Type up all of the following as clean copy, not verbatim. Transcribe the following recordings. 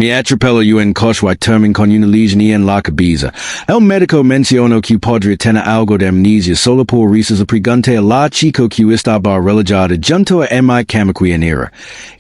Mi atropello en coche termin con una lesion en la cabeza. El médico mencionó que podría tener algo de amnesia solo por risas pregunté a la chico que estaba relajada junto a mi cama en era.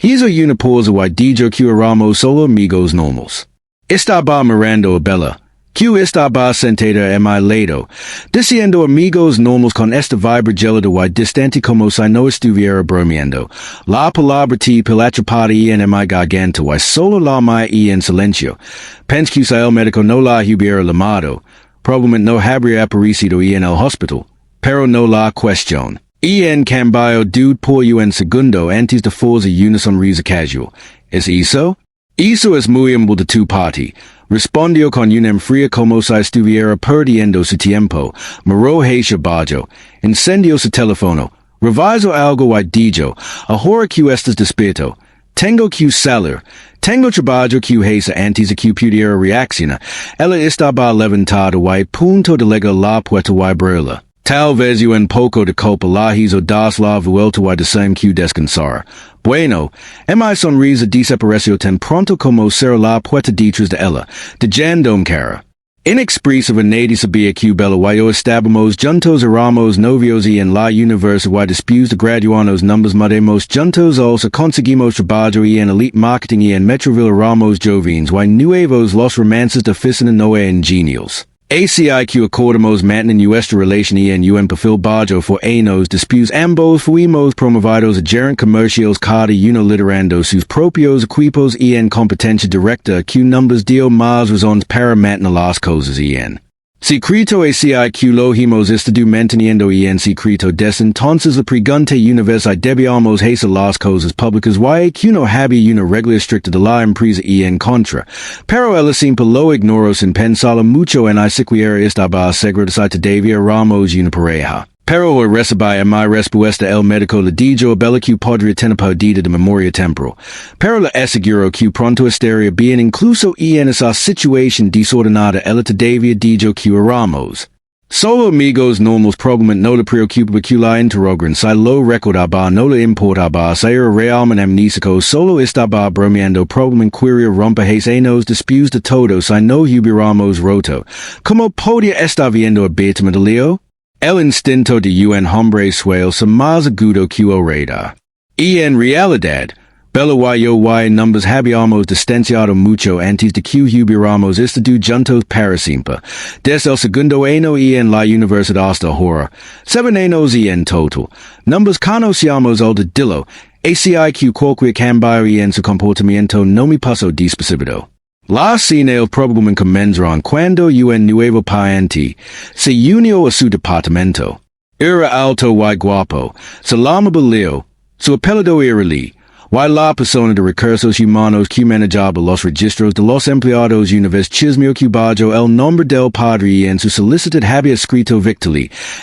Hizo una pausa y dijo que éramos solo amigos normals. Estaba mirando a Bella, que estaba sentada en mi lado, diciendo amigos normals con esta vibra gelada y distante como si no estuviera bromeando. La palabra te atrapada en mi garganta y solo la mi en silencio. Pensé que si el médico no la hubiera llamado, probablemente no habría aparecido en el hospital. Pero no la cuestión. En cambio dude por un segundo antes de forza una sonrisa casual. ¿Es eso? Eso es muy amable de tu parte. Respondió con una fría como si estuviera perdiendo su tiempo. Miró hacia abajo. Encendió su teléfono. Revisó algo y dijo, ahora que estás despierto. Tengo que salir. Tengo trabajo que hacer antes de que pudiera reaccionar. Ella estaba levantada y punto de llegar la puerta y abrirla. Tal vez un poco de culpa la hizo das la vuelta y decime que descansar. Bueno, mi sonrisa desapareció tan pronto como cerró la puerta detrás de ella, dejando cara. Inexpresiva nadie sabía que Bella y yo estábamos juntos éramos novios y en la universidad después de graduarnos nos mudamos juntos also conseguimos trabajo y en elite marketing y en Metroville éramos jóvenes y nuevos los romances de oficina no eran geniales. Así que acordamos mantener nuestra relación y en un perfil bajo for años después ambos fuimos promovidos a gerente comerciales cada uno liderando sus propios equipos y en competencia directa que numbers dio más razones para mantener las cosas y en secreto así que lo hemos estado manteniendo y en secreto desde entonces la pregunta una vez debíamos hacer las cosas públicas y que no había una regla estricta de la empresa y en contra. Pero él siempre lo ignoró sin pensarlo mucho en siquiera estaba seguro de si todavía éramos una pareja. Pero recibí mi respuesta el médico le dijo a Bella que podría tener pérdida de memoria temporal. Pero le aseguró que pronto estaría bien incluso en esa situación desordenada ella todavía dijo que éramos solo amigos normals probablemente no le preocupaba que la interrogaran si lo recordaba no le importaba si era realmente amnésico solo estaba bromeando probablemente quería romper años después de todo si no hubiéramos roto. ¿Cómo podía estar viendo abiertamente Leo? El instinto de un hombre suele ser más agudo que el radar. Y en realidad, Bella y yo numbers habíamos distanciado mucho antes de que hubiéramos estado juntos para siempre. Desde el segundo año y en la universidad hasta ahora, 7 años y en total. Numbers conocíamos el dilo, así que cualquier cambio en su comportamiento no me pasó desapercibido. La cena probablemente comenzaron cuando un nuevo paciente se unió a su departamento. Era alto y guapo, se llamaba Leo, su apellido era Lee, y la persona de recursos humanos que manejaba los registros de los empleados una vez chismeó que bajo el nombre del padre y en su solicitud había escrito Victor,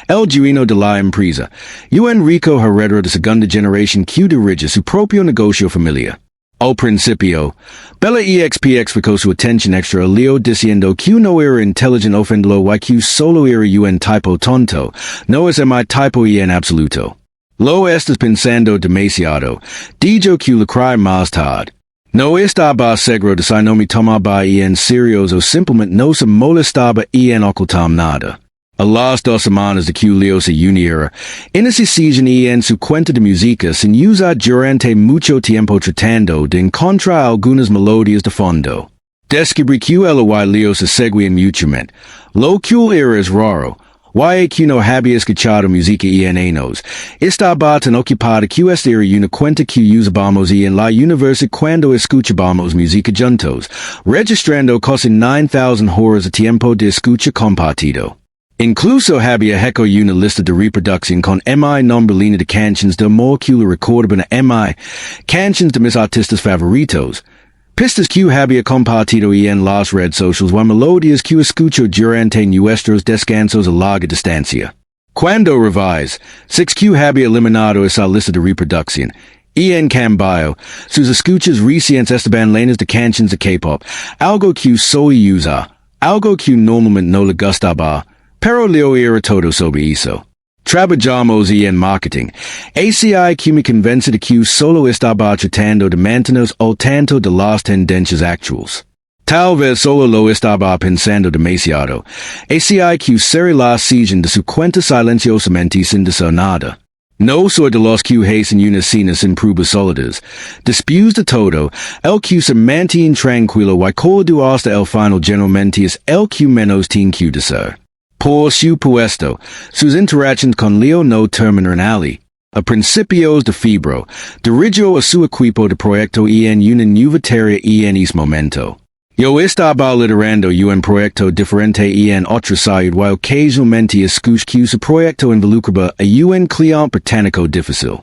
el dueño de la empresa, un rico heredero de segunda generación que dirige su propio negocio familiar. Al principio, Bella explicó su atención extra a Leo diciendo que no era inteligente ofenderlo y que solo era un tipo tonto, no es mi tipo y en absoluto. Lo estás pensando demasiado, dijo que le cry más tarde. No estaba seguro de si no me tomaba en serio o simplemente no se molestaba en ocultar nada. A las 2 semanas de que Leo se uniera, en esa sesión y en su cuenta de música sin usar durante mucho tiempo tratando de encontrar algunas melodías de fondo. Descubrí que él y Leo se seguían mutuamente. Lo que era es raro. Y que no había escuchado música en años. Estaba tan ocupada que esta era una cuenta que usábamos en la universidad cuando escuchábamos música juntos, registrando casi 9,000 horas de tiempo de escucha compartido. Incluso había hecho una lista de reproducción con mi nombrelina de canciones del modo que le recordaban a mi canciones de mis artistas favoritos. Pistas que había compartido en las redes sociales y melodías que escucho durante nuestros descansos a larga distancia. Cuando revise, 6 que había eliminado esa lista de reproducción. Y en cambio, sus escuchas recientes estaban llenas de canciones de K-pop, algo que soy usa, algo que normalmente no le gustaba. Pero Leo era todo sobre eso. Trabajamos en marketing. ACI que me convence de que solo estaba tratando de mantenernos al tanto de las tendencias actuales. Tal vez solo lo estaba pensando demasiado. ACI que será la siguen de su cuenta silenciosamente sin decir nada. No soy de los que hacen unas cenas sin pruebas sólidas. Después de todo, el que se mantiene tranquilo y colado hasta el final generalmente es el que menos tiene que decir. Por supuesto, sus interacciones con Leo no terminan allí. A principios de febrero, dirigió a su equipo de proyecto en una nueva tarea en ese momento. Yo estaba liderando un proyecto diferente en otra ciudad y ocasionalmente escuché que su proyecto involucraba a un cliente británico difícil.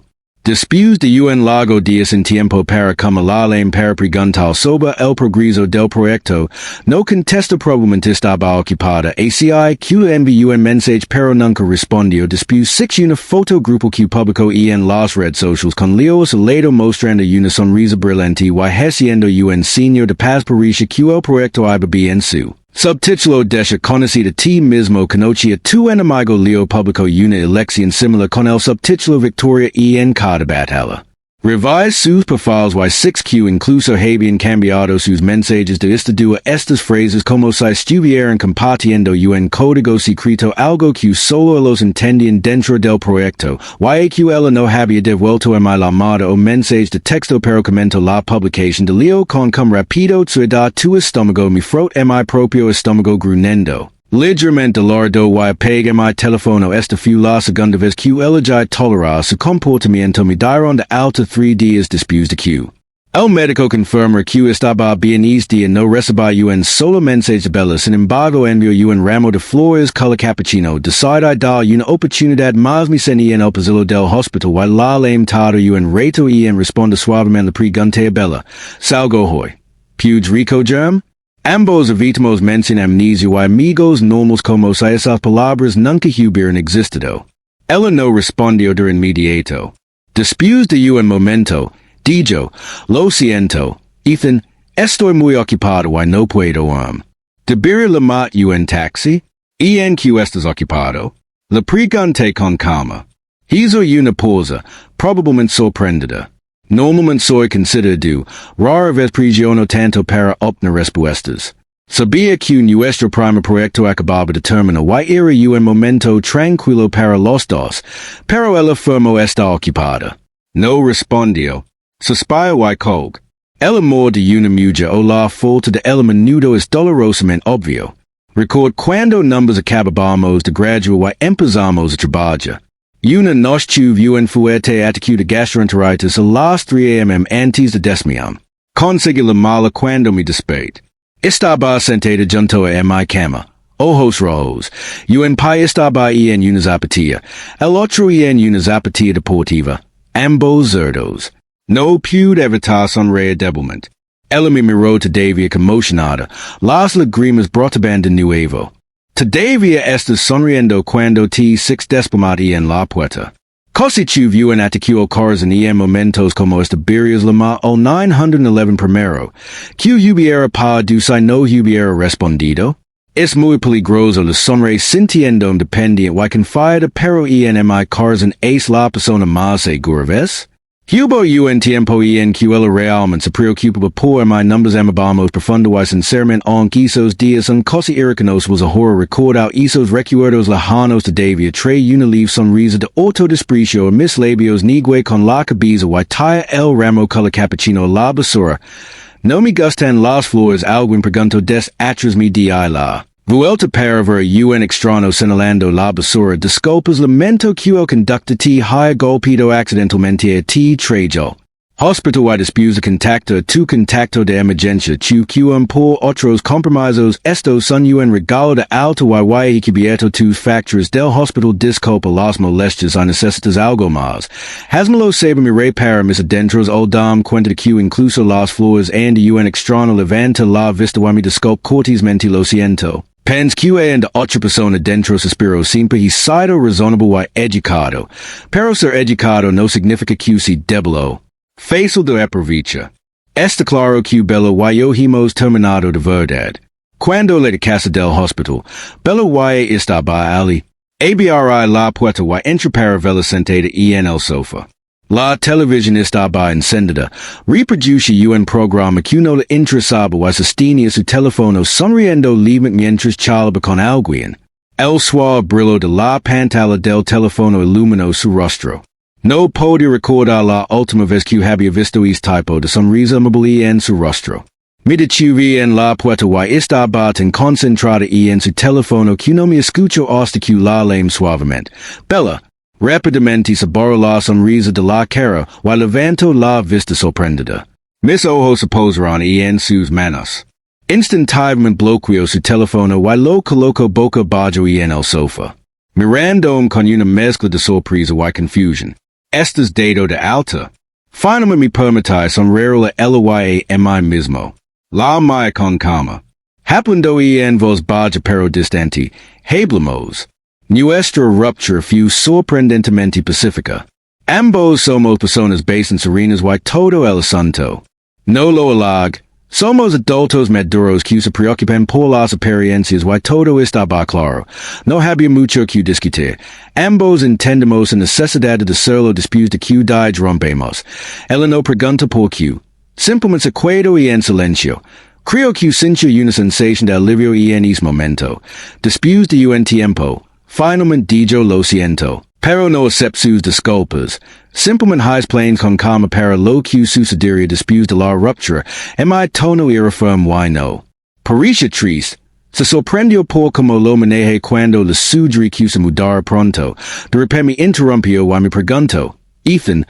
Después de un largo día sin tiempo para comer para preguntar sobre el progreso del proyecto, no contestó probablemente estaba ocupada. ACI que envió un mensaje pero nunca respondió. Después una foto grupo que publicó en las redes sociales con Leo a su lado mostrando una sonrisa brillante y haciendo un signo de paz parecía que el proyecto iba bien su. Subtítulo Desha conocida ti mismo conocía tu enemigo. Leo publicó una elección similar con el subtítulo Victoria en cada batalla. Revise sus perfiles y6Q incluso habían cambiado sus mensajes de estado a estas frases como si estuvieran compartiendo un código secreto, algo que solo los entendían dentro del proyecto. YAQL no había devuelto a mi llamada o mensaje de texto pero comentó la publicación de Leo con rápido da tu estómago mi frot mi propio estómago grunendo. Ligeramente lardo y apague mi teléfono esta fue la segunda vez que elegí tolerar su comportamiento me dieron de alta 3 días después de que el médico confirma que estaba bien este día no recibí un solo mensaje de bella, sin embargo envió un ramo de flores color cappuccino. Decidí dar una oportunidad más me sentí en el pasillo del hospital y la lamentado un rato en responde suavemente la pregunté a bella. Salgo hoy. ¿Pude rico germ? Ambos evitamos mencionar amnesia y amigos normales como si esas palabras nunca hubieran existido. Ella no respondió de inmediato. Después de un momento, dijo, lo siento, Ethan, estoy muy ocupado y no puedo ¿Debería llamar un taxi? ¿En que estás ocupado? Le pregunté con calma. Hizo una pausa, probablemente sorprendida. Normalmente soy considerado, rara vez presiono tanto para obtener respuestas. Sabía que nuestro primer proyecto acababa de terminar y era un momento tranquilo para los dos, pero ella afirmó estar ocupada. No respondió. Suspiró y colgó. El amor de una mujer o la falta de el menudo es dolorosamente obvio. Record cuando numbers acabamos de graduar y empezamos a trabajar. Una nos tuvo un fuerte ataque de gastroenteritis a las 3 am antes de desmayar. Conseguí la mala cuando me desperté. Estaba sentada junto a mi cama, ojos rojos. Un pie estaba en una zapatilla, el otro en una zapatilla deportiva. Ambos zurdos. No pude evitar sonreír débilmente. Ella me miró todavía conmocionada. Las lágrimas brotaban de nuevo. Todavía estás sonriendo cuando te six desplomate en la puerta. Casi tuvo un ataque al corazón en momentos como este berias llamar al 911 primero. Que hubiera podido si no hubiera respondido? Es muy peligroso la sonreír sintiendo independiente y confiada pero en mi corazón es la persona más segura, ¿ves? Hubo un tiempo en que ella realmente se preocupaba por mi numbers amabamos profundo y sinceramente aunque esos días son casi irreconocibles ahora recordar esos recuerdos lejanos todavía trae una leve sonrisa de autodesprecio a mis labios nigue con la cabeza y talla el ramo color cappuccino a la basura. No me gustan las flores alguien preguntó des atrás me di la. Vuelta para ver un extraño señalando la basura. Disculpas lamento que el conductor te haya golpeado accidentalmente a ti trajo. Hospital y después de contacto tu contacto de emergencia que por otros compromisos estos son un regalo de alto y cubierto tus factores del hospital. Disculpa las molestias y necesitas algo más. Hazmelo saber mi para mis adentros o dam cuenta de que incluso las flores and un extraño levanta la vista y me disculpa cortésmente lo siento. Pens que and otra persona dentro suspiro siempre he sido razonable y educado, pero ser educado no significa que se debelo. Fácil de aprovechar. Está claro que Bella y yo hemos terminado de verdad. Cuando la de casa del hospital, Bella y estaba allí. Abri la puerta y entra para velicente de en el sofá. La televisión estaba encendida. Reproduce un programa que no le interesaba y sostenía su teléfono sonriendo libre mientras charlaba con alguien. El suave brillo de la pantalla del teléfono iluminó su rostro. No podía recordar la última vez que había visto este tipo de sonrisa amable en su rostro. Mira vi en la puerta y estaba tan concentrada en su teléfono que no me escuchó hasta que la llamé suavemente. Bella. Rápidamente se borró la sonrisa de la cara y levantó la vista sorprendida. Mis ojos se posaron en sus manos. Instantáneamente bloqueó su teléfono y lo colocó boca abajo en el sofá. Mirando con una mezcla de sorpresa y confusión. ¿Estás dado de alta? Finalmente me permití sonreírle a mí mismo. La mía con calma. Hablando en voz baja pero distante. Hablamos. Nuestra ruptura fue sorprendentemente pacífica. Ambos somos personas bastante serenas y todo el asunto. No lo alag. Somos adultos maduros que se preocupan por las apariencias y todo estaba claro. No había mucho que discutir. Ambos entendemos la necesidad de hacerlo después de que rompemos. Él no pregunta por qué. Simplemente se quedó en silencio. Creo que sintió una sensación de alivio en ese momento. Después de un tiempo, finalmente dijo lo siento. Pero no acepto sus disculpas. Simplemente planes con calma para lo que sucedería después de la ruptura. Mi tono era firme y no. Parecía triste. Se sorprendió por cómo lo manejé cuando le sugerí que se mudara pronto. De repente me interrumpió y me preguntó. Ethan,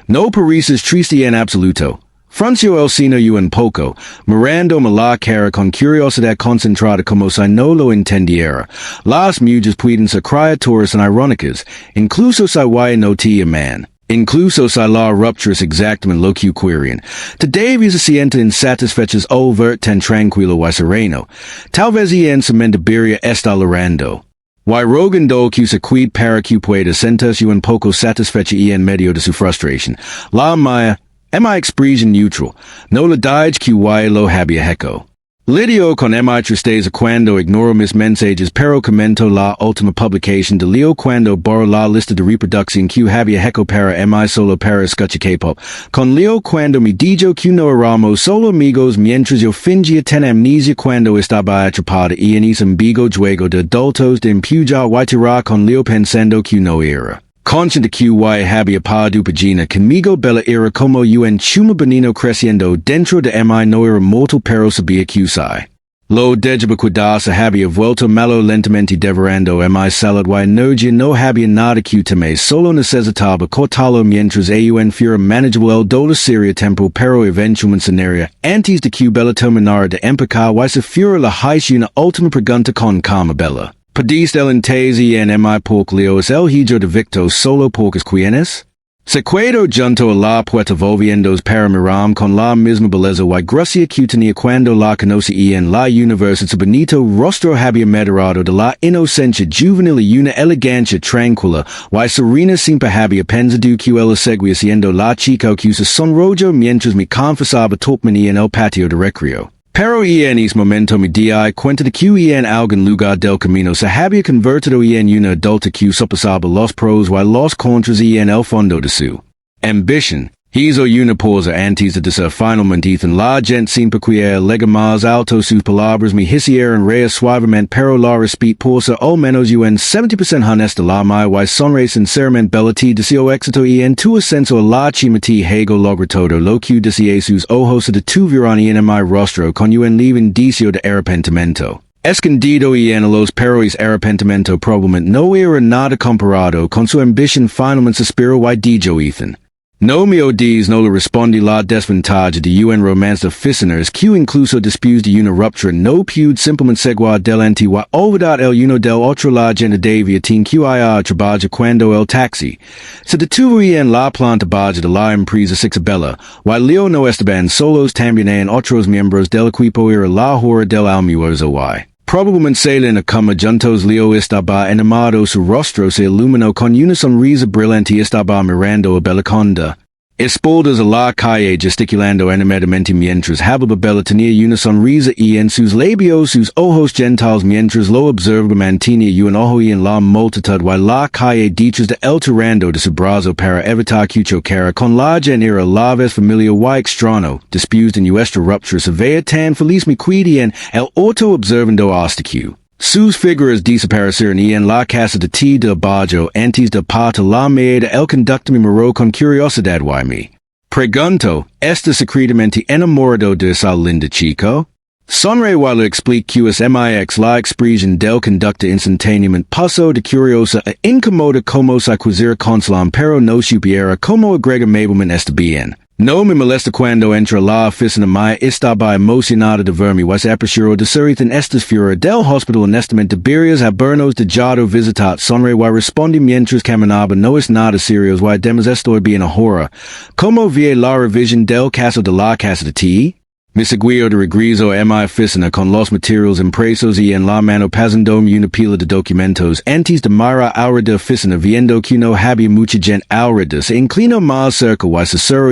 no pareces triste en absoluto. Frunció el ceño un poco, mirándome la cara con curiosidad concentrada como si no lo entendiera. Las mujeres pueden ser criaturas irónicas, incluso si no te aman. Incluso si la ruptura es exactamente lo que quieren. Todavía se sienten insatisfechos al ver tan tranquilo y sereno. Tal vez en su mente está llorando. Y rogando que se cuide para que pueda sentirse un poco satisfecha en medio de su frustración. La mía, mi expresión neutral, no le dije que lo había hecho. Lidio con mi tristeza cuando ignoro mis mensajes pero comentó la última publicación de Leo cuando borró la lista de reproducción que había hecho para mi solo para escuchar K-pop. Con Leo cuando me dijo que no éramos solo amigos mientras yo fingía tener amnesia cuando estaba atrapada en ese ambiguo juego de adultos de empujar y tirar con Leo pensando que no era. Consciente que había perdido pagina conmigo bella era como un chuma benino creciendo dentro de mi no era mortal pero sabía que sai. Lo dejaba cuidarse había vuelto malo lentamente devorando mi salud y energía no había nada que temer solo necesitaba cortarlo mientras fuera manageable el dolor sería tempo pero eventualmente sanaría antes de que bella terminara de empacar y se fuera la hice una última pregunta con calma bella. ¿Pediste el entesi en mi porque Leo es el hijo de Victor solo porque es quienes? Se quedó junto a la puerta volviéndose para mirar con la misma belleza y gracia que tenía cuando la conocí en la universidad. Su bonito rostro había madurado de la inocencia juvenil y una elegancia tranquila y serena siempre había pensado que él seguía siendo la chica que se sonrojó mientras me confesaba topmanía en el patio de recreo. Pero en ese momento me di cuenta de que en algún lugar del camino se había convertido en una adulta que sopesaba los pros y los contras en el fondo de su ambition. Hizo una pausa antes de decir finalmente Ethan la gente siempre que lega más alto sus palabras me hicieron reír suavemente pero la respeto por ser al menos un 70% honesta la mía y sonreí sinceramente bella te deseo éxito en tu ascenso a la cima te hago lograr todo lo que desea sus ojos se detuvieron en mi rostro con un leve indicio de arrepentimiento. Escondido en los pero ese arrepentimiento probablemente no era nada comparado con su ambición finalmente suspiró y dijo Ethan. No me odies no le respondí la desventaja de un romance de oficinas que incluso después de una ruptura no pude simplemente seguir delante y olvidar el uno del otro la gente debía tener que ir a trabajar cuando el taxi se detuvo en la planta baja de la empresa Sixabella y Leo no estaban solos también en otros miembros del equipo era la hora del almuerzo y probablemente se en la cama juntos Leo estaba enamorado su rostro se iluminó con una sonrisa brillante estaba mirando a Bella Conda. Espoldas a la calle gesticulando animadamente mientras hablaba Bella tenía una sonrisa y en sus labios sus ojos gentiles mientras lo observaba mantenía un ojo y en la multitud y la calle detrás de el tirando de su brazo para evitar que chocara con la genera la vez familia y extraño, después de nuestra ruptura se veía tan feliz mi quidi en el orto observando hasta que sus figuras desaparecieron y en la casa de T de Bajo antes de partir la maeda el conductor me miró con curiosidad y me preguntó, ¿está secretamente enamorado de esa linda chico? Sonreí y le expliqué mix la expresión del conductor instantáneamente pasó de curiosa a incomoda como si quisiera consolarme pero no supiera cómo agregadamente está bien. No me molesta cuando entra la oficina mía estaba emocionada de verme y se apresuró de ser en estas fuera del hospital honestamente deberías habernos dejado visitar sonreí y respondí mientras caminaba no es nada serio y además estoy bien ahora. ¿Cómo vi la revisión del caso de la casa de T? Me seguió de regreso a mi oficina con los materiales impresos y en la mano pasándome una pila de documentos antes de mirar ahora de oficina viendo que no había mucha gente alrededor se inclinó más cerca y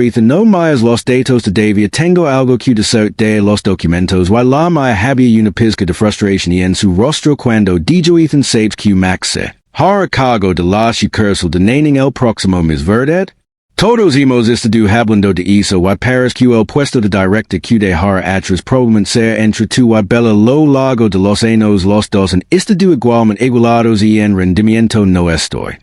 se no más los datos todavía tengo algo que decir de los documentos y la mía había una pizca de frustración y en su rostro cuando dijo Ethan sabes que maxe. Hara cargo de la sucursal de Naning el próximo mes verdad? Todos hemos estado hablando de eso y pares que el puesto de director que dejar atrás probablemente sea entre tú y Bella lo largo de los años los dos en estado igualmente igualados y en rendimiento no estoy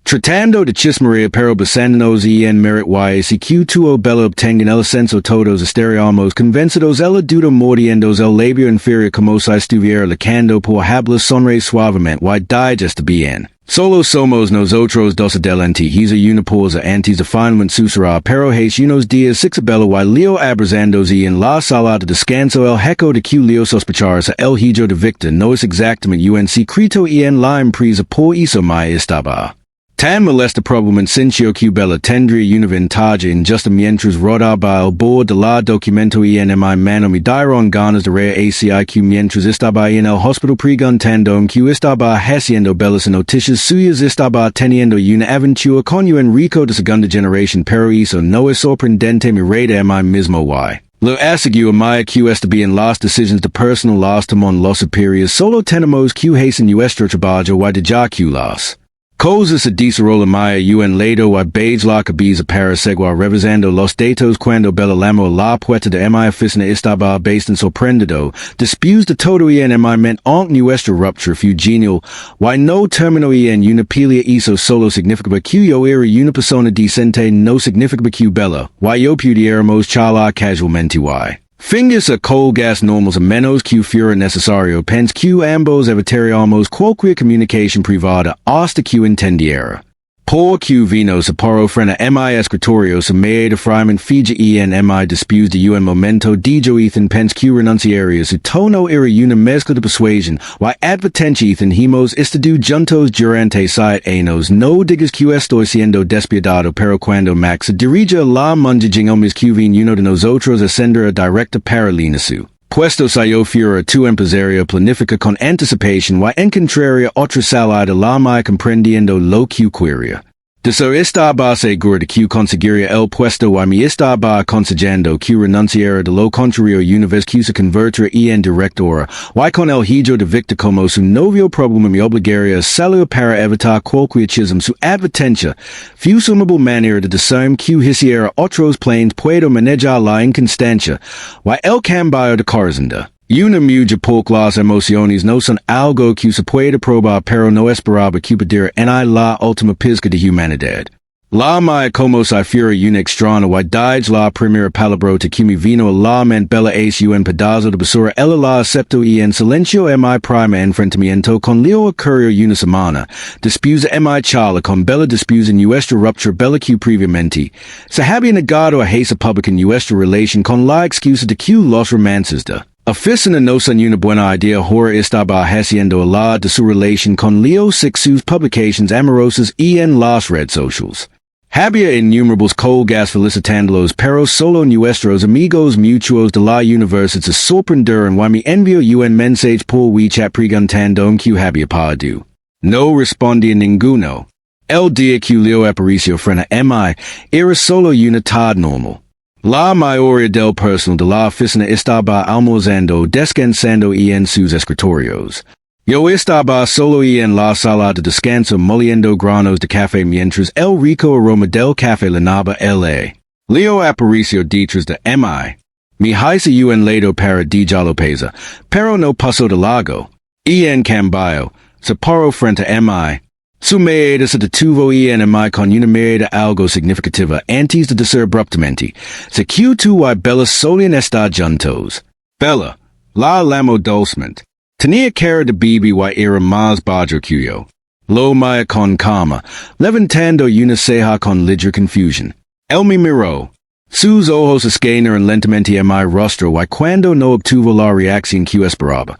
tratando de chismería pero basándonos y en merit y si que tú o Bella obtengan el ascenso todos estaríamos convencidos el duda mordiendos el labio inferior como si estuviera lacando por hablar sonreír suavemente y digesta bien. Solo somos nosotros dos adelante hizo una pausa antes de finalmente susurrar pero hace unos días Bella y Leo abrazandos y en la sala de descanso el heco de que Leo sospechara el hijo de Victor no es exactamente un secreto y en la empresa por eso me estaba tan molesta probablemente sintió que Bella tendría una ventaja injusta mientras rodaba el bord de la documento y en mi mano me dieron ganas de reír que mientras estaba en el hospital preguntando que estaba haciendo Bellas noticias suyas estaba teniendo una aventura con un Enrico de segunda generación pero eso no es sorprendente me reír a mí mismo y lo aseguro a mí que está bien las decisiones de personal las toman los superiores solo tenemos que hacer nuestro trabajo y dejar que las cosas se desarrollan maya un lado y beige la cabeza para seguir revisando los datos cuando Bella llamó la puerta de mi oficina estaba bastante sorprendido después de todo y en mi mente aunque nuestra ruptura fue genial y no terminó y en una pelea eso solo significaba que yo era una persona decente no significaba que Bella y yo pudiéramos charlar casualmente y Fingís a colgas normals a menos que fuera necesario pens que ambos evitaríamos cualquier comunicación privada hasta que entendiera. Por que vino se paro frena mi escritorio se me de Fryman Fiji en mi después de un momento dijo Ethan pens que renunciaría su tono era una mezcla de persuasión y advertencia Ethan hemos estado juntos durante 7 años no digas que estoy siendo despiadado pero cuando Max se dirige a la mundijing el que vino uno de nosotros ascender a director para Linasu. Puesto yo fuera tu empresario planifica con anticipación y encontraría otra salida la mía comprendiendo lo que quería. De ser estaba seguro de que conseguiría el puesto y me estaba aconsejando que renunciara de lo contrario una vez que se convertiría en directora y con el hijo de Victor como su novio problema me obligaría a salir para evitar cualquier chisme su advertencia fue sumable manera de decirme que hiciera otros planes puedo manejar la inconstancia y el cambio de corazón. Una mucha por las emociones no son algo que se puede probar pero no esperaba que pudiera en la última pizca de humanidad. La mía como si fuera una extraña y dije la primera palabra que me vino a la mente Bella es un pedazo de basura ella la aceptó y en silencio mi prima enfrentamiento con Leo ocurrió una semana. Después de mi charla con Bella después de nuestra ruptura Bella que previamente se había negado a hacer pública nuestra relación con la excusa de que los romances de oficina no son una buena idea ahora estaba haciendo a la de su relación con Leo sus publications amorosas y en las redes sociales. Había innumerables colgas felicitándolos pero solo nuestros amigos mutuos de la universidad se sorprenderon y me envió un mensaje por WeChat preguntando que había pasado. No respondía ninguno. El dia que leo aparicio frena mi, era solo una tarde normal. La mayoría del personal de la oficina estaba almorzando descansando en sus escritorios. Yo estaba solo en la sala de descanso moliendo granos de café mientras el rico aroma del café llenaba la. Leo aparicio detrás de mi. Mi hice un lado para digialo pesa, pero no paso de lago. En cambio, se paró frente a mi. Su mirada se detuvo en mi con una mirada algo significativa antes de decir abruptamente, se que tú y Bella solían estar juntos. Bella, la llamó dulcemente. Tenía cara de bibi y era más bajo que yo. Lo mira con calma, levantando una ceja con ligeira confusión. Él me miró. Sus ojos escanearon lentamente en mi rostro y cuando no obtuvo la reacción que esperaba,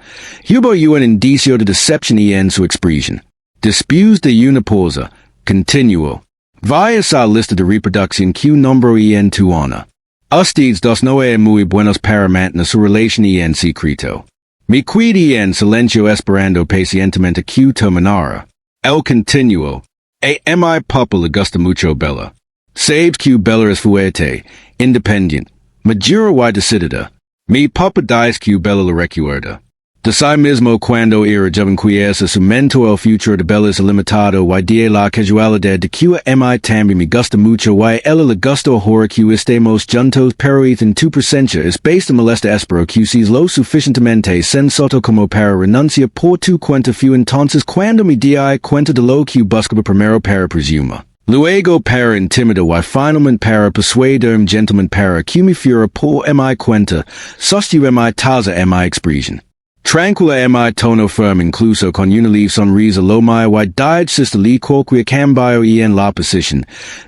hubo un indicio de decepción en su expresión. Después de una pausa, continuó. Vaya esa lista de reproducción que nombró en tu honor. Ustedes dos no eran muy buenos para mantener su relación en secreto. Me quedé en silencio esperando pacientemente que terminara. Él continuó. Mi papa le gusta mucho Bella. Sabes que Bella es fuerte, independiente, madura y decidida. Mi papa dice que Bella la recuerda. De mismo cuando era joven quiesa su mente el futuro de Bella es limitado y de la casualidad de que mi también me gusta mucho y ella le gusta ahora que estemos juntos pero en tu presencia es bastante molesta espero que seas lo suficientemente sensato como para renunciar por tu cuenta entonces cuando me di cuenta de lo que buscaba primero para presuma. Luego para intimidar y finalmente para persuadirme gentlemente para que me fuera por mi cuenta, sostuvo mi taza mi expresión. Tranquila mi tono firme incluso con una leve sonrisa lo mia y died sister li qualquer cambio en la posición.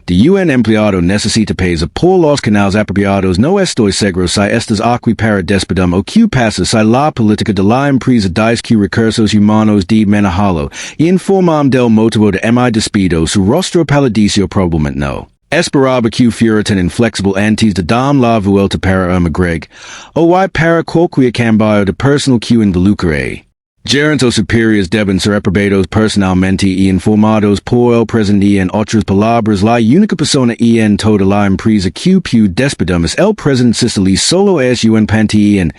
De un empleado necesita pesa por los canales apropiados no estoy seguro si estas aquí para despedirme o que pasa si la política de la empresa dice que recursos humanos de manejalo y informarme del motivo de mi despido su rostro palidísimo probablemente no. Esperaba que fuera tan inflexible antes de dam la vuelta para Greg, o para cualquier cambio de personal que involucre. Gerentes superiores deben ser aprobados personalmente y informados por el presidente en otras palabras la única persona en toda la empresa que puede despedirme el presidente Sicily solo es impactante en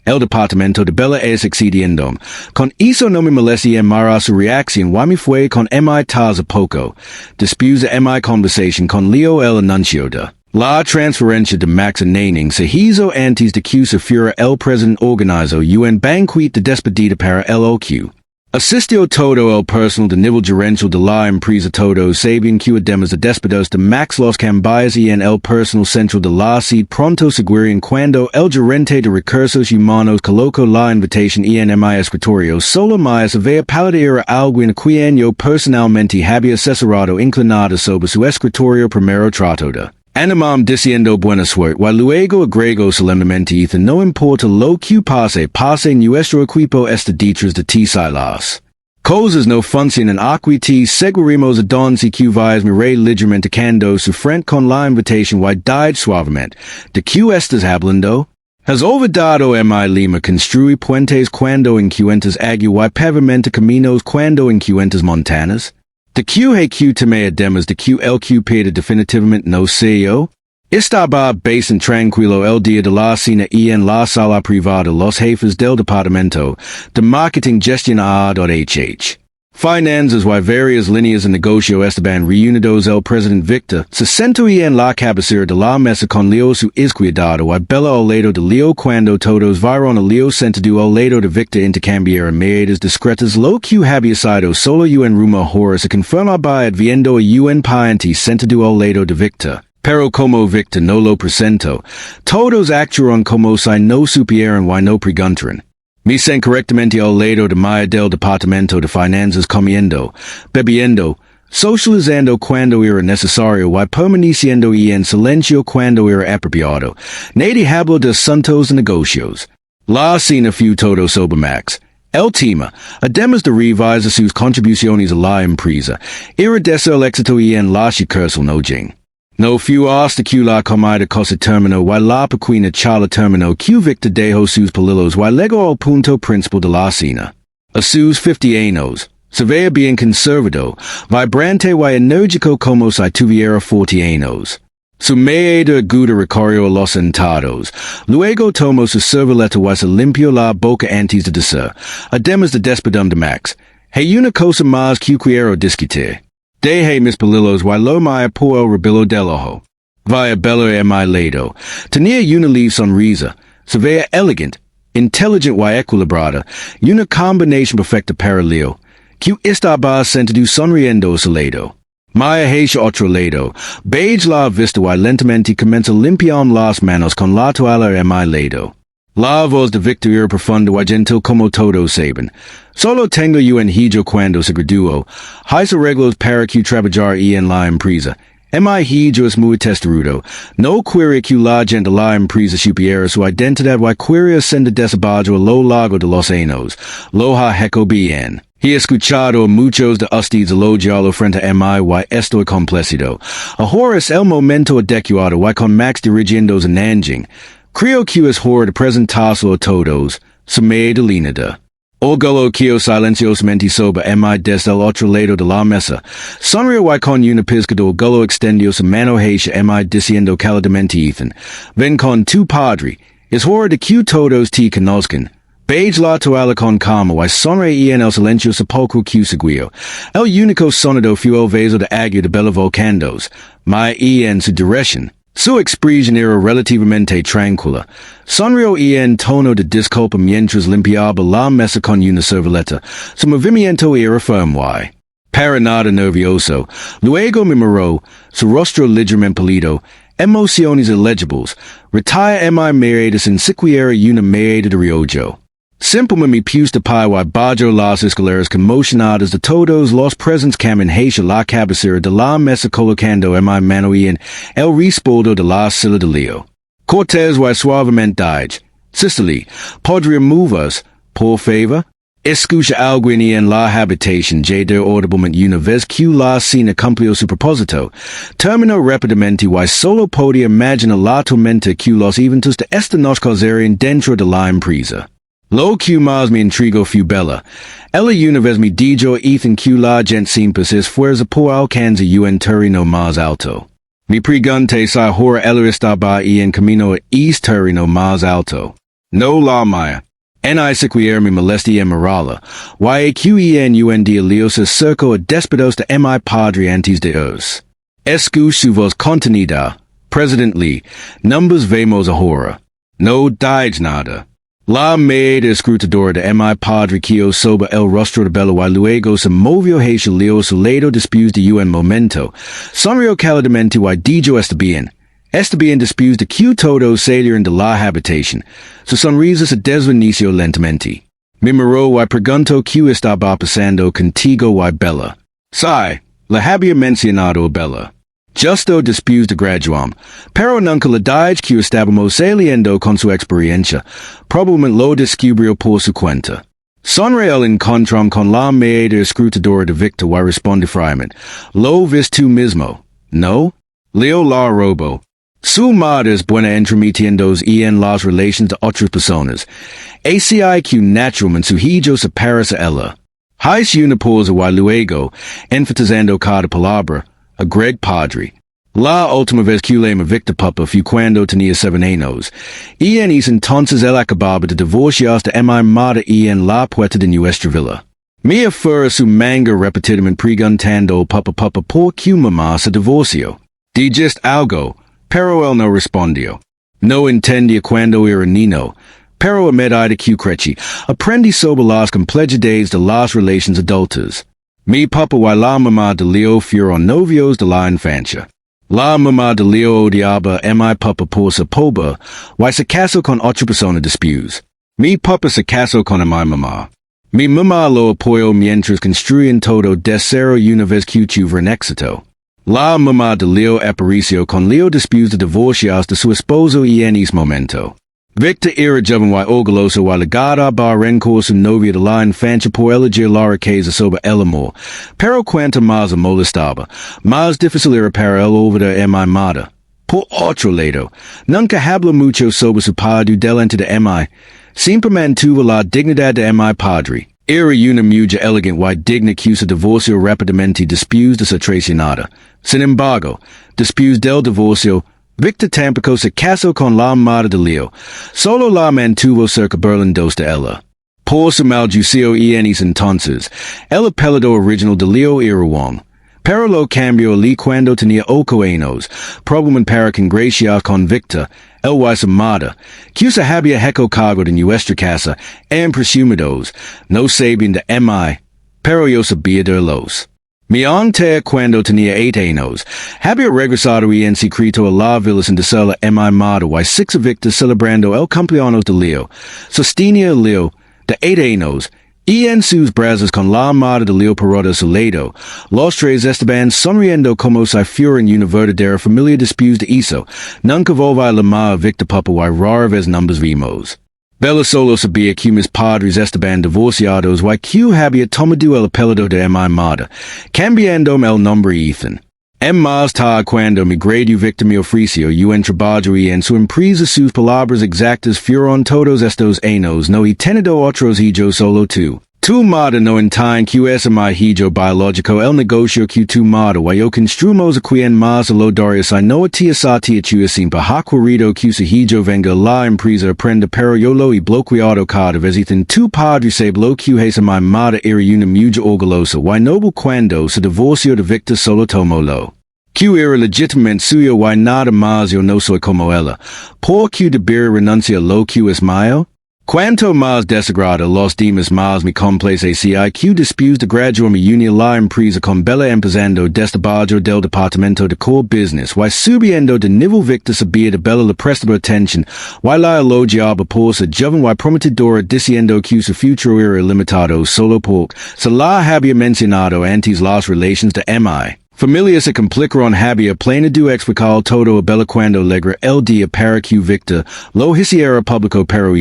el departamento de Bella es excediendo. Con eso no me molesta en mara su reacción y me fue con mi taza poco. Después de mi conversación con Leo el anuncio de la transferencia de Max a Nanning se hizo antes de que se fuera el presidente organizó un banquete de despedida para el OQ. Asistió todo el personal de nivel gerencial de la empresa todos sabían que además de despedirse de Max los cambios en el personal central de la seed pronto seguirían cuando el gerente de recursos humanos colocó la invitación en mi escritorio solo más había palabra algo en quien yo personalmente había asesorado inclinado sobre su escritorio primero trato de animam diciendo buena suerte y luego agregó solemnemente no importa lo que pase nuestro equipo está detrás de ti si las cosas no funcionan aquí te seguiremos a donde que vayas mirar ligeramente cando su frente con la invitación y died suavemente de que estás hablando. Has olvidado mi lima construir puentes cuando encuentras agua y pavimenta caminos cuando encuentras montanas? De que teme además de que el que pide definitivamente no sé yo? Estaba bastante tranquilo el día de la cena en la sala privada los jefes del departamento de marketing gestionado.hh. Finanzas y varias líneas de negocio estaban reunidos el presidente Victor se sentó en la cabecera de la mesa con Leo su izquierdo y Bella al lado de Leo cuando todos vieron a Leo sentado al lado de Victor intercambiaron miradas discretas lo que había sido solo un rumor ahora se confirmaba viendo a un paciente sentado al lado de Victor. Pero como Victor no lo presentó, todos actuaron como si no supieran y no preguntaran. Me sen correctamente al lado de Maya del Departamento de Finanzas comiendo, bebiendo, socializando cuando era necesario y permaneciendo en silencio cuando era apropiado. Nadie habló de asuntos de negocios. La cena fue todo sobre Max. El tema, además de revisar sus contribuciones a la empresa, era de el éxito en la recursos no jing. No fue hasta que la comida cosa terminó y la pequeña charla terminó que Victor dejó sus palilos y llegó al punto principal de la cena. A sus 50 años, Se vea bien conservado, vibrante y enérgico como si tuviera 40 años. Su medio agudo recorrió los sentados. Luego tomó su cerveleta y se limpió la boca antes de decir, además de despedum de Max, hay una cosa más que quiero discutir. Deje mis pelillos y lo maya por el reveló del ojo. Vaya bello en mi lado. Tenía una leve sonrisa. Se veía elegant, intelligent y equilibrada, y una combinación perfecta para Leo, que estaba sentado sonriendo a su lado. Maya hacia otro lado, beige la vista y lentamente comienza limpiar las manos con la toalla en mi lado. La voz de Victor era profunda y gentil como todos saben. Solo tengo yo en hijo cuando se graduó. Hice arreglos para que trabajar en la empresa. Mi hijo es muy testarudo. No quiere que la gente de la empresa supiera su identidad y quiere senda desabajo a lo largo de los años. Lo ha hecho bien. He escuchado muchos de ustedes elogiarlo frente a mí y estoy complacido. Ahora es el momento adecuado y con Max dirigiendo en Nanjing. Creo que es hora de presentárselo a todos. Se me delinada. Ogolo que silenciosamente soba mi desde el otro lado de la mesa. Sonrió y con una pizca de ogolo extendió su mano hacia mi diciendo cálidamente Ethan. Ven con tu padre. Es hora de que todos te conozcan. Beige la toalla con calma y sonreí en el silencio sepulcro que seguió. El único sonido fue el vaso de agua de Bella Volcandos. Mi en su dirección. Su expresión era relativamente tranquila. Sonrió en tono de disculpa mientras limpiaba la mesa con una servileta. Su movimiento era firme. Para nada nervioso. Luego me miró, su rostro ligeramente pálido, emociones illegibles. Retira mi mirada sin siquiera una mirada de reojo. Simplemente me puse de pie y bajó las escaleras conmocionadas de todos los presentes camin hacia la cabecera de la mesa colocando en mi mano en el respaldo de la silla de Leo. Cortés y suavemente dije, Cicely, podría moverse, por favor? Escucha algo en la habitación de audiblemente una vez que la cena cumplió su propósito. Terminó rápidamente y solo podía imaginar la tormenta que los eventos de esta noche causarían dentro de la empresa. Lo que más me intrigó fue Bella. Ella una vez me dijo Ethan que la gente siempre se esfuerza por alcanzar un terreno más alto. Me pregunté si ahora ella estaba en camino a ese terreno más alto. No la mía. En siquiera me molestia en mirarla. Y que en un día Leo se acercó a despedirse de mi padre antes de os. Escuche su voz contenida. President Lee, numbers vemos ahora. No dije nada. La maid escrutadora de mi padre que soba el rostro de Bella y luego se movió hacia Leo su lado después de un momento. Sonrió cálidamente y dijo está bien. Está bien después de que todos salieron de la habitación. Su sonrisa se desvaneció lentamente. Me miró y preguntó qué estaba pasando contigo y Bella. Sí, la había mencionado a Bella. Justo después de graduar, pero nunca le dije que estábamos saliendo con su experiencia. Probablemente lo descubrió por su cuenta. Sonrió el encontrón con la maid escrutadora de Victor y respondió fríamente. Lo vis tú mismo, ¿no? Leo la robo. Su madre es buena entremetiéndose en las relaciones de otras personas. ACI que naturalmente su hijo se parece a ella. Hice una pausa y luego, enfatizando cada palabra, a Greg Padre. La última vez que le me Victor Papa fue cuando tenía 7 años. Y en ese entonces él acababa de divorciarse de mi madre en la puerta de nuestra villa. Me aferra su manga repetidamente preguntando Papa por qué mamá se divorció. Dijiste algo, pero él no respondió. No entendía cuando era niño, pero a medida que crecí, aprendí sobre las complejidades de las relaciones adultas. Mi papa y la mamá de Leo fueron novios de la infancia. La mamá de Leo odiaba a mi papa por su pobre y se casó con otra persona después. Mi papa se casó con mi mamá. Mi mamá lo apoyó mientras construían todo de cero una vez que tuvo un éxito. La mamá de Leo apareció con Leo después de divorciarse de su esposo en ese momento. Victor era joven y orgulloso y legada a rencor su novia de la infancia por elegir la riqueza sobre el amor, pero cuanto más molestaba, más difícil era para él olvidar a mi madre. Por otro lado, nunca habló mucho sobre su padre delante de mi, siempre mantuvo la dignidad de mi padre. Era una mujer elegant y digna cusa divorcio rapidamente después de su traicionada. Sin embargo, después del divorcio, Victor tampoco se casó con la madre de Leo, solo la mantuvo cerca Berlín dos de ella. Por su mal juicio entonces, el apellido original de Leo era Wong. Pero lo cambió Lee cuando tenía 8 años, problema para congraciar con Victor, el su madre, que se había hecho cargo de nuestra casa, en presumidos, no sabían de mí, pero yo sabía de los. Mi ante cuando tenía 8 años, había regresado en secreto a la villa sin decirle a mi madre y 6 Victor celebrando el cumpleaños de Leo. Sostenía Leo, de 8 años, y en sus brazos con la madre de Leo Parada su lado, los tres estaban sonriendo como si fueran una verdadera familia después de eso, nunca volví la ma Victor Papa y rara vez numbers vimos. Bella solo sabía que mis padres estaban divorciados y que había tomado el apellido de mi madre, cambiándome el nombre Ethan. Más tarde cuando mi grado Victor me ofreció un trabajo y en su empresa sus palabras exactas fueron todos estos años no he tenido otros hijos solo tú. Tu madre no entiende que es mi hijo biológico el negocio que tu madre y yo construimos aquí en más lo darius y no te asatia tu siempre ha querido que su hijo venga la empresa aprenda pero yo lo he bloqueado cada vez Ethan tu padre se bloqueó a mi madre era una mujer orgullosa y noble cuando se divorció de Victor solo tomó lo. Que era legitimamente suyo y nada más yo no soy como ella, por que debería renunciar lo que es mío? Cuanto más desagrada los demás más me complace si que después de graduarme una la empresa con bella empezando desde bajo del departamento de core business y subiendo de nivel Victor sabía de bella le prestaba atención y la elogiaba por su joven y prometedora diciendo que su futuro era limitado solo porque se la había mencionado antes las relaciones de mi. Familia se complicaron había plena de explicar todo a bella cuando legra el día para que Victor lo hiciera público pero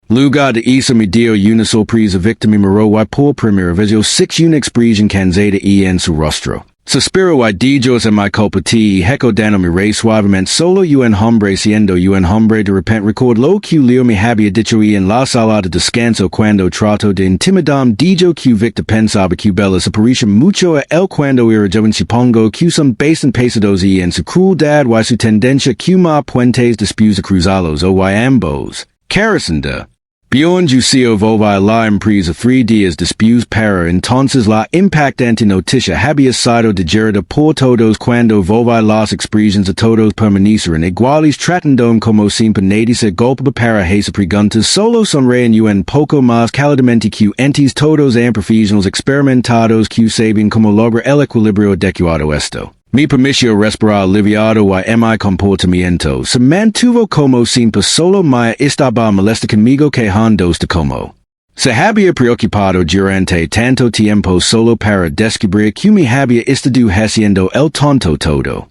en lugar de eso me dio una sorpresa Victor me miró y por primera vez yo 6 una expresión cansada en su rostro. Suspiro y dijo a mi culpa y heco dando mi rey suavemente solo un hombre siendo un hombre de repente record lo que Leo me había dicho en la sala de descanso cuando trato de intimidam dijo que Victor pensaba que Bella se parecía mucho a él cuando era joven supongo que son bastante pesados en su crueldad y su tendencia que ma puentes después de cruzarlos o y ambos. Carecenda. Beyond juicio volví la empresa 3 días después para entonces la impactante noticia había sido digerida por todos cuando volví las expresiones a todos permanecieron iguales tratando como siempre nadie se golpeaba para esa pregunta solo sonreían un poco más cálidamente que antes todos eran profesionales experimentados que sabían cómo lograr el equilibrio adecuado esto. Mi permiso respirar aliviado y mi comportamiento se mantuvo como siempre solo Maya estaba molesta conmigo quejándose de cómo se había preocupado durante tanto tiempo solo para descubrir que me había estado haciendo el tonto todo.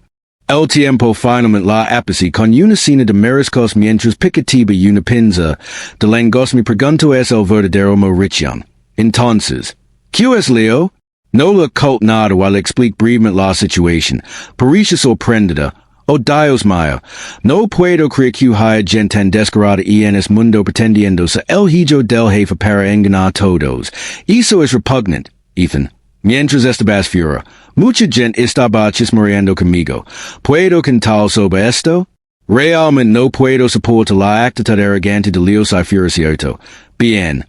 El tiempo finalmente la apací con una cena de mariscos mientras picatiba una pinza de langos me preguntó es el verdadero morichón. Entonces, ¿qué es Leo? No le cult nada y le explico brevemente la situación. Parecía sorprendida. Oh Dios mío, no puedo creer que haya gente tan descarada en este mundo pretendiéndose el hijo del jefe para engañar a todos. Eso es repugnante, Ethan. Mientras estabas fuera, mucha gente estaba chismoreando conmigo. ¿Puedo contar sobre esto? Realmente no puedo soportar la actitud arrogante de Leo si fuera cierto. Bien.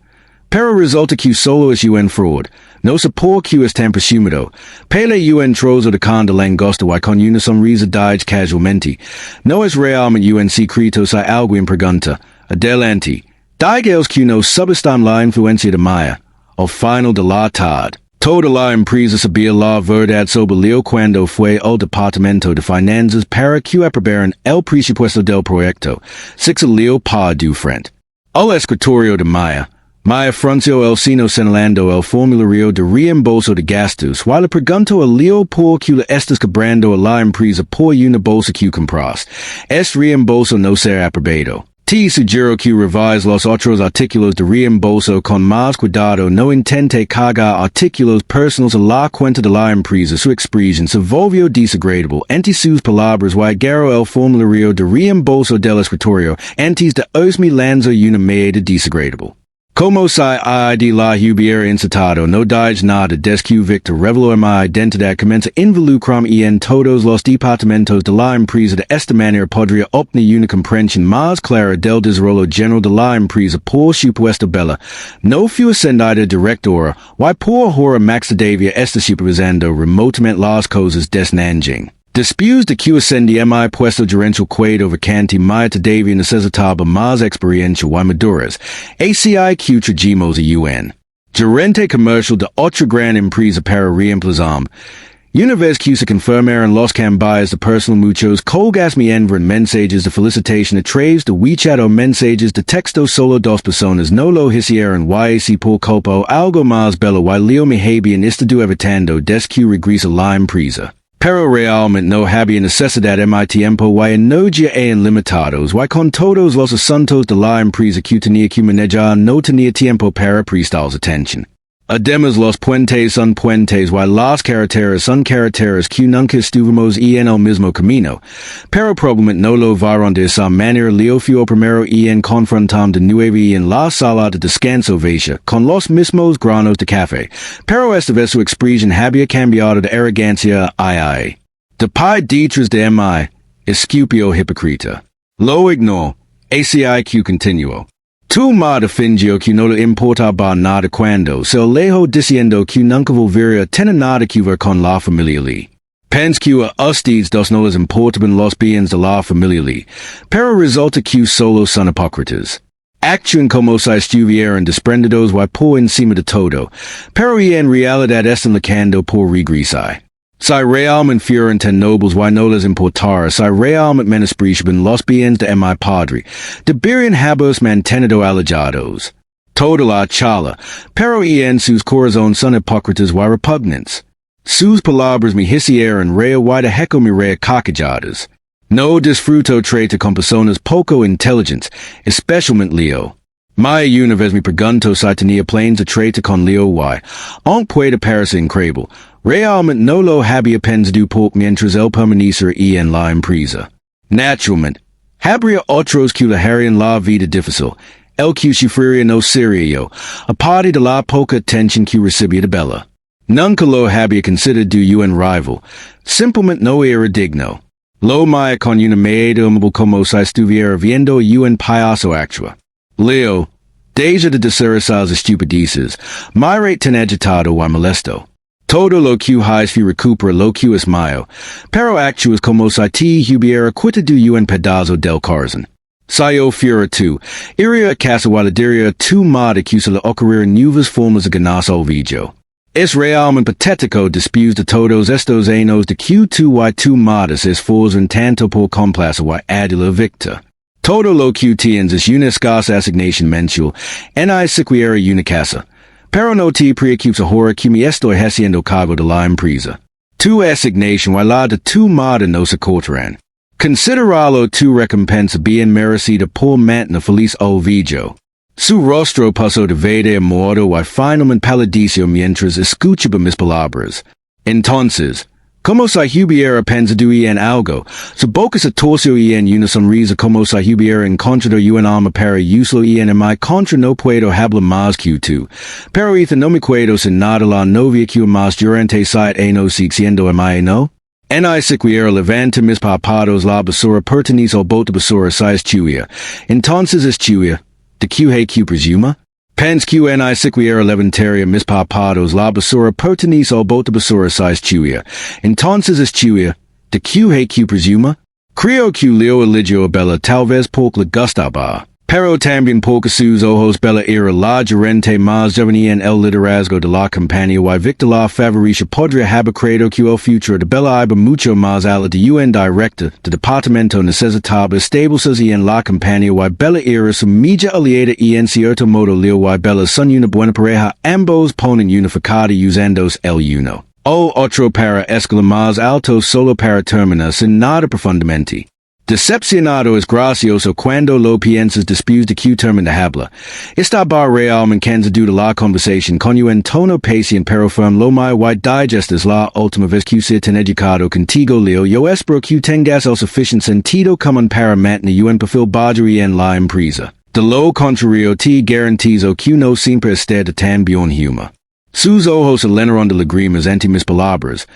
Pero resulta que solo es un fraud. No sé por qué es tan presumido. Pele un trozo de can de langosta y con una sonrisa dije casualmente. No es realmente un secreto si algo en pregunta. Adelante. Diga que no subestan la influencia de Maya. Al final de la tarde. Toda la empresa sabía la verdad sobre Leo cuando fue al departamento de finanzas para que aprobaran el presupuesto del proyecto. Six Leo pa du frente. Al escritorio de Maya. Maya frunció el seno señalando el formulario de reembolso de gastos, while le preguntó a Leo por qué le estás cobrando a la empresa por una bolsa que compras. Este reembolso no será aprobado. Te sugiero que revise los otros artículos de reembolso con más cuidado, no intente cargar artículos personales a la cuenta de la empresa. Su expresión se volvió desagradable ante sus palabras y agarró el formulario de reembolso del escritorio antes de oírme lanzar una medida desagradable. Como si id la hubiera incitado no dice nada descubrir reveló mi identidad comienza involucram en todos los departamentos de la empresa de esta manera podría obtener una comprensión más clara del desarrollo general de la empresa por supuesto bella. No fue ascendida directora, y por ahora Max Davia está supervisando remotamente las cosas des Nanjing. Después de que ascendí mi puesto gerencial quedo vacante mi todavía necesitaba más experiencia y maduras. ACIQ trajimos a UN. Gerente comercial de otra gran empresa para reemplazarme. Una vez que se confirmaron los cambios de personal muchos colgas me enviaron mensajes de felicitación a través de WeChat o mensajes de texto solo dos personas no lo hicieron y si por culpa algo más bello y leo me habían estado evitando des que regresa la empresa. Pero realmente no había necesidad en mi tiempo y no ya en limitados y con todos los asuntos de la empresa que tenía que manejar no tenía tiempo para prestarles atención. Además los puentes son puentes y las carreteras son carreteras que nunca estuvimos en el mismo camino. Pero probablemente no lo vieron de esa manera leo fui primero en confrontam de nuevo en la sala de descanso vacía con los mismos granos de café. Pero esta vez su expresión había cambiado de arrogancia a I. De pai detrás de mi, escupio hipocrita. Lo ignoro, ACIQ continuo. Tu madre fingió que no le importaba nada cuando se alejó diciendo que nunca volvería a tener nada que ver con la familia Lee. Pensé que a ustedes dos no les importaban los bienes de la familia Lee, pero resulta que solo son hipócritas. Actúan como si estuvieran desprendidos y por encima de todo, pero en realidad están luchando por regresar. Si realmente fueran tan nobles y no les importara, si realmente menospreciaban los bienes de mi padre, deberían haberlos mantenido alejados. Toda la chala, pero en sus corazones son hipócritas y repugnantes. Sus palabras me hicieron reír y de heco me reír carcajadas. No disfruto trato con personas poco inteligentes, especialmente Leo. Mi una vez me preguntó si tenía planes de trato con Leo y, aunque puede parecer increíble, realmente no lo había pensado por mientras él permaneciera en la empresa. Naturalmente, habría otros que le harían la vida difícil, el que sufriría no sería yo, aparte de la poca atención que recibía de Bella. Nunca lo había considerado un rival, simplemente no era digno. Lo mía con una mirada amable como si estuviera viendo un payaso actua. Leo, deja de decir esas estupideces, me rate tan agitado y molesto. Todo lo que haces fue recupera lo que es mío, pero actúas como si te hubiera quitado un pedazo del corazón. Si yo fuera tú, iría a casa y le diría a tu madre que se le ocurrieran nuevas formas de ganarse el video. Es realmente patético después de todos estos años de que tú y tu madre se esfuerzan tanto por complacer y adular Victor. Todo lo que tienes es una escasa asignación mensual, ni siquiera una casa. Pero no te preocupes ahora que me estoy haciendo cargo de la empresa. Tu asignación y la de tu madre no se cortarán. Consideralo tu recompensa bien merecida por mantener feliz al video. Su rostro pasó de verde a muerto y finalmente palideció mientras escuchaba mis palabras. Entonces, como si hubiera pensado en algo, su boca se torció en una sonrisa como si hubiera encontrado un alma para usarlo en mi contra no puedo hablar más que tú. Pero no me quedo sin nada la novia que más durante 7 años siendo mi no? Ni siquiera levanta mis párpados la basura pertenece al bote basura si es tuya. Entonces es tuya. ¿De que presuma? Pens que ni siquiera levantaría mis párpados la basura pertenece al bote basura si es tuya. Entonces es tuya. ¿De que presuma? Creo que Leo eligió a Bella tal vez porque le gustaba. Pero también porque sus ojos Bella era la gerente más joven en el liderazgo de la compañía y Victor la favoricia podría haber creído que el futuro de Bella iba mucho más allá de un director de departamento necesitaba establecerse en la compañía y Bella era su mejor aliada y en cierto modo Leo y Bella son una buena pareja, ambos ponen unificada usándose el uno. O otro para escalar más alto solo para terminar sin nada profundamente. Decepcionado es gracioso cuando lo piensas después de que termina de hablar. Estaba realmente cansado de la conversación con un tono paciente pero firme lo my white digest es la última vez que se tan educado contigo Leo yo espero que tengas el suficiente sentido común para mantener un perfil badger en la empresa. De lo contrario te garantizo que no siempre esté tan bien humor. Sus ojos alenaron de lágrimas ante mis palabras,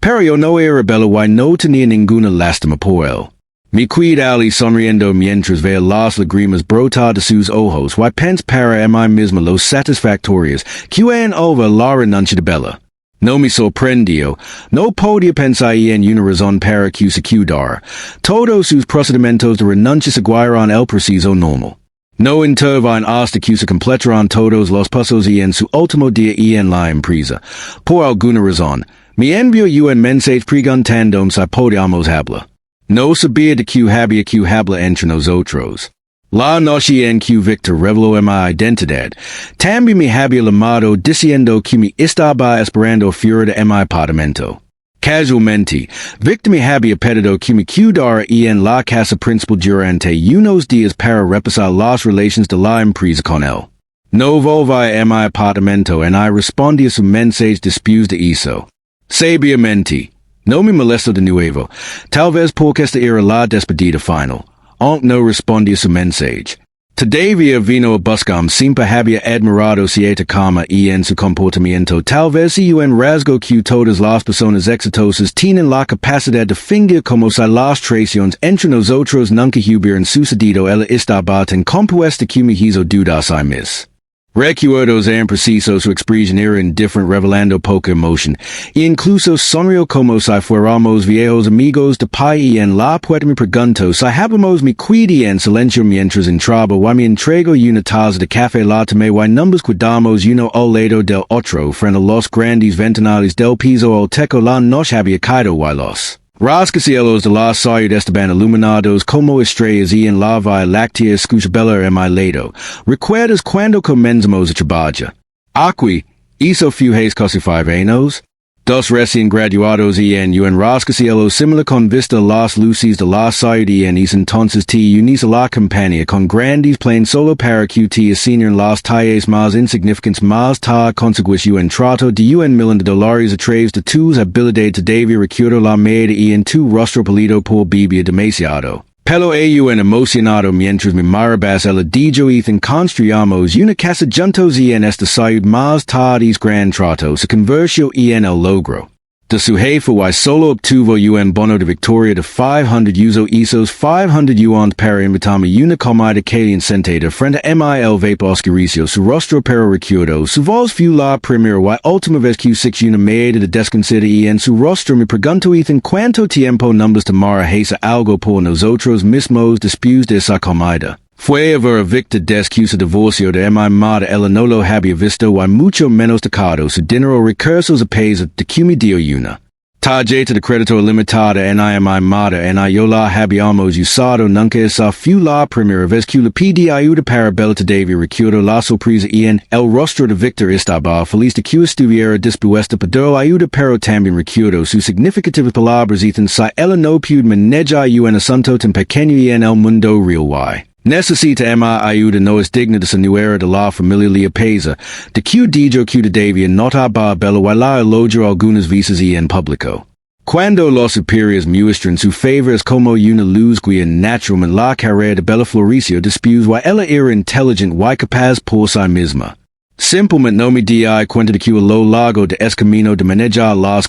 pero yo no era bella y no tenía ninguna lástima por él. Me quedé sonriendo mientras veía las lágrimas brotar de sus ojos y pensé para mí mismo lo satisfactorias que en ova la renuncia de Bella. No me sorprendió, no podía pensar en una razón para que se quedara. Todos sus procedimientos de renuncia seguirán el preciso normal. No intervine hasta que se completaran todos los pasos en su último día en la empresa. Por alguna razón, me envió un mensaje preguntándome si podíamos hablar. No sabía de que habla entre nosotros. La noche en que Victor reveló mi identidad, también me había llamado diciendo que me estaba esperando fuera de mi apartamento. Casualmente, Victor me había pedido que me quedara en la casa principal durante unos días para repasar las relaciones de la empresa con él. No volví a mi apartamento y respondí a su mensaje después de eso. Sabiamente, no me molesto de nuevo, tal vez porque esta era la despedida final. Aunque no respondí a su mensaje. Todavía vino a buscarme siempre había admirado cierta calma en su comportamiento, tal vez un rasgo que todas las personas exitosas tienen la capacidad de fingir como si las traiciones entre nosotros nunca hubieran sucedido. Ella estaba tan compuesta que me hizo dudar si mis recuerdos eran precisos, su expresión era indifferente revelando poca emoción, e incluso sonrió como si fuéramos viejos amigos de pie en la puerta me preguntó si hablábamos me quedé en silencio mientras entraba y me entregó una taza de café la tomé y numbers cuidamos uno al lado del otro frente a los grandes ventanales del piso al techo la noche había caído y los rascacielos de la ciudad estaban iluminados como estrellas en la vía láctea escuchabela en mi lado. ¿Recuerdas cuando comenzamos a trabajar? Aquí, hizo fuges casi 5 años. Dos recién graduados en un rascacielos similar con vista a las luces de la ciudad en ese entonces te unís a la campaña con grandes planes solo para que te asignen las talles más insignificantes más ta conseguís un trato de $1,000,000 a través de tus habilidades todavía recuerdo la medida en tu rostro pálido por bebía demasiado. Pero un emocionado mientras me mirabas ella dijo Ethan construyamos una casa juntos en esta ciudad más tarde gran trato se convirtió en el logro. De su jefe y solo obtuvo un bono de victoria de 500 usó esos 500 yuan para invitarme una comida caliente sentada frente a el vapor oscuricio su rostro pero recuerdo su voz fue la primera y última vez que usé una medida de desconocida en su rostro me preguntó Ethan cuánto tiempo numbers tomara hacer algo por nosotros mismos después de esa comida. Fue a ver Victor des que se divorció de mi madre ella no lo había visto y mucho menos tocado su dinero recursos a pesar de que me dio una tarjeta de crédito ilimitada en mi madre en yo la habíamos usado nunca esa fue la primera vez que le pedí ayuda para Bella todavía recuerdo la sorpresa en el rostro de Victor estaba feliz de que estuviera dispuesta a pedir ayuda pero también recuerdo sus significativas palabras Ethan si ella no puede manejar un asunto tan pequeño en el mundo real necesita mi ayuda no es digna de su nuera de la familia le pesa, de que dijo que todavía notaba Bella y la elogió algunas veces en público. Cuando los superiores muestran su favor es como una luz guía naturalmente la carrera de Bella floreció después y ella era inteligente y capaz por sí misma. Simplemente no me di cuenta de que a lo largo de ese camino de manejar las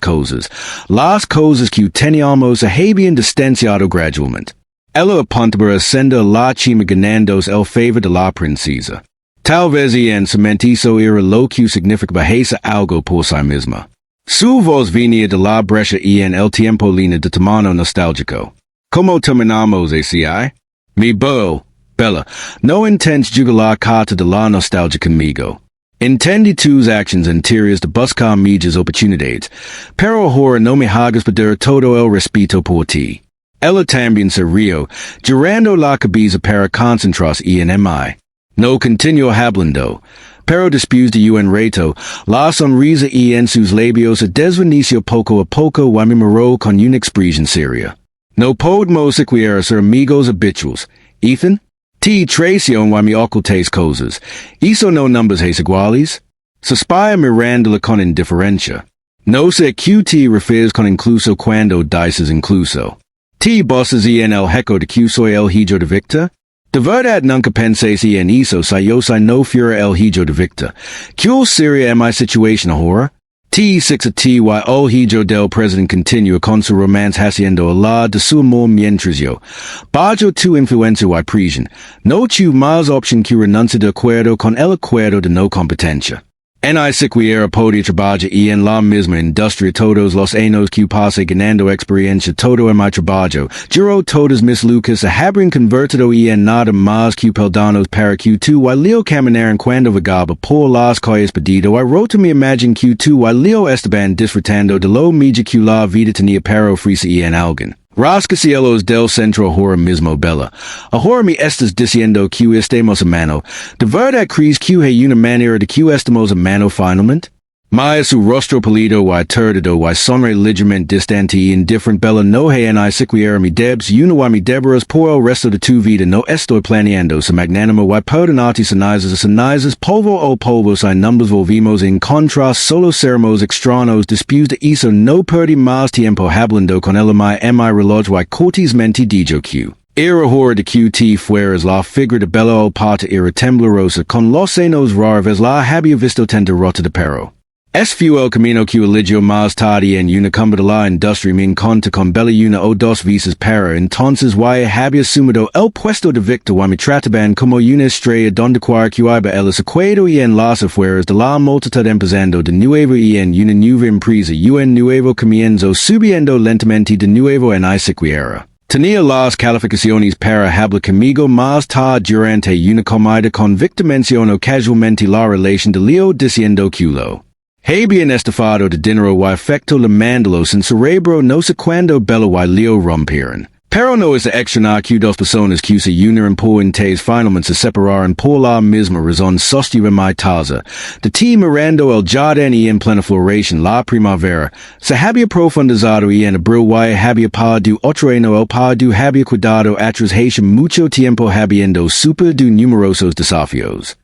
cosas que teníamos habían distanciado gradualmente. Ella apuntaba ascender la cima ganándos el favor de la princesa. Tal vez en su mente eso era lo que significaba hacer algo por sí misma. Su voz venía de la brecha en el tiempo línea de tomaron nostálgico. ¿Cómo terminamos así? Mi Bella, no intentes jugar la carta de la nostalgia conmigo. Entendí tus actions anteriores de buscar medias oportunidades, pero ahora no me hagas perder todo el respeto por ti. Ella también se rió, girando la cabeza para concentrarse en mí. No continuó hablando, pero después de un rato, la sonrisa en sus labios se desvaneció poco a poco y me miró con una expresión seria. No podemos siquiera ser amigos habituales, Ethan. Te traición y me ocultes cosas. ¿Eso no numbers es iguales? Suspira mirándola con indiferencia. No sé qué te refieres con incluso cuando dices incluso. Te basas en el hecho de que soy el hijo de Victor? De verdad nunca pensé si en eso si yo si no fuera el hijo de Victor. ¿Qué sería mi situación ahora? T6 a T y el hijo del presidente continúa con su romance haciendo a la de su amor mientras yo. Bajo tu influencia y presión. No tu más opción que renuncia de acuerdo con el acuerdo de no competencia. En siquiera podía trabajar y en la misma industria todos los años que pasé ganando experiencia todo en mi trabajo. Juro todas mis lucas habrían convertido y en nada más que peldanos para que tu y leo caminar cuando vagaba por las calles perdido. I wrote to me imagine que tu y leo estaban disfrutando de lo mejor que la vida tenía para ofrecer y en alguien. Rascacielos del centro ahora mismo bella. Ahora me estás diciendo que estemos a mano. ¿De verdad crees que hay una manera de que estemos a mano finalmente? Maya su rostro pálido y turdido y sonre ligeramente distante y indifferent bella no hay en siquiera mi debs uno y mi deberes por el resto de tu vida no estoy planeando su magnánimo y perdonati cenizas polvo o polvos y numbers volvimos en contra solo seremos extraños después de eso no perdí más tiempo hablando con el mi reloj y cortésmente dijo que era hora de que te fueras la figura de bella o pata era temblorosa con los senos raros la había visto tanta rota de perro. Es fue el camino que eligió más tarde en una cumbre de la industria me conta con bella una o dos veces para entonces y había asumido el puesto de Victor y me trataban como una estrella donde quiera que iba el secuedo y en las afueras de la multitud empezando de nuevo y en una nueva empresa y en nuevo comienzo subiendo lentamente de nuevo en siquiera. Tenía las calificaciones para hablar conmigo más tarde durante una comida con Victor mencionó casualmente la relación de Leo diciendo que lo habían estafado de dinero y efecto la mandalos en cerebro no sé cuándo bella y Leo rompieron. Pero no es de extrañar que dos personas que se unieron por interés finalmente se separaron por la misma razón sostuve mi taza. De ti mirando el jardín y en plena floración la primavera, se había profundizado y en abril y había perdido otro año el perdido había cuidado atrás hace mucho tiempo habiendo super de numerosos desafíos.